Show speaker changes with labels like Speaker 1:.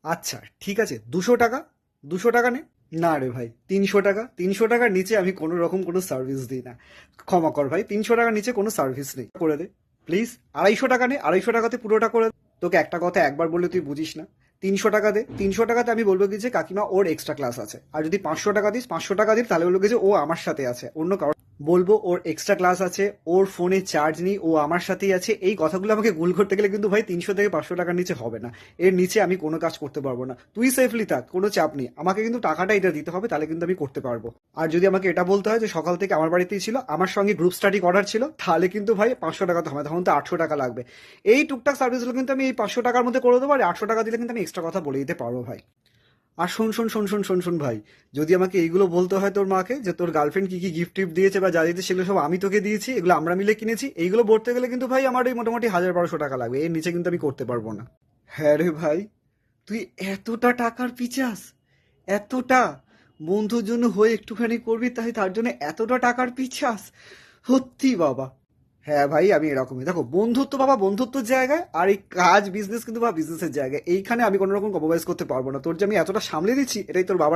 Speaker 1: আচ্ছা ঠিক আছে, 200 টাকা, 200 টাকা নে। না রে ভাই, 300 টাকা, 300 টাকার নিচে আমি কোনো রকম কোনো সার্ভিস দিই না। ক্ষমা কর ভাই, 300 টাকার নিচে কোনো সার্ভিস নেই, করে দে প্লিজ। 250 টাকা নে, 250 টাকাতে পুরোটা করে দে। তোকে একটা কথা একবার বললে তুই বুঝিস না। 300 টাকা দে, 300 টাকাতে আমি বলবো কি যে কাকিমা ওর এক্সট্রা ক্লাস আছে। আর যদি 500 টাকা দিস, 500 টাকা দিস, তাহলে বলবো কি যে ও আমার সাথে আছে, অন্য কারো বলবো ওর এক্সট্রা ক্লাস আছে, ওর ফোনে চার্জ নেই, ও আমার সাথেই আছে। এই কথাগুলো আমাকে গুল করতে গেলে কিন্তু ভাই 300 থেকে 500 টাকার নিচে হবে না। এর নিচে আমি কোনো কাজ করতে পারবো না। তুই সেফলি থাক, কোনো চাপ নেই, আমাকে কিন্তু টাকাটা এটা দিতে হবে, তাহলে কিন্তু আমি করতে পারবো। আর যদি আমাকে এটা বলতে হয় যে সকাল থেকে আমার বাড়িতেই ছিল, আমার সঙ্গে গ্রুপ স্টাডি করার ছিল, তাহলে কিন্তু ভাই 500 টাকা তো হবে, তখন তো 800 টাকা লাগবে। এই টুকটাক সার্ভিসগুলো কিন্তু আমি এই 500 টাকার মধ্যে করে দেবো, আর 800 টাকা দিলে কিন্তু আমি এক্সট্রা কথা বলে দিতে পারবো ভাই। আর শোন শোন শোন শোন শোন শোন ভাই, যদি আমাকে এইগুলো বলতে হয় তোর মাকে যে তোর গার্লফ্রেন্ড কি কি গিফট টিফট দিয়েছে বা যা দিয়েছে সেগুলো সব আমি তোকে দিয়েছি, এগুলো আমরা মিলে কিনেছি, এইগুলো বলতে গেলে কিন্তু ভাই আমার এই মোটামুটি 1000-1200 টাকা লাগবে, এর নিচে কিন্তু আমি করতে পারবো না। হ্যাঁ রে ভাই, তুই এতটা টাকার পিচাস, এতটা বন্ধুর জন্য হয়ে একটুখানি করবি, তাই তার জন্য এতটা টাকার পিছাস? সত্যি বাবা। হ্যাঁ ভাই, আমি এরকমই, দেখো বন্ধুত্ব বাবা বন্ধুত্বর জায়গায়, আর এই কাজ বিজনেস কিন্তু বাবা বিজনেসের জায়গায়, এইখানে আমি কোনো রকম কম্প্রোমাইজ করতে পারবো না। তোর যে আমি এতটা সামলে দিচ্ছি, এটাই তোর বাবা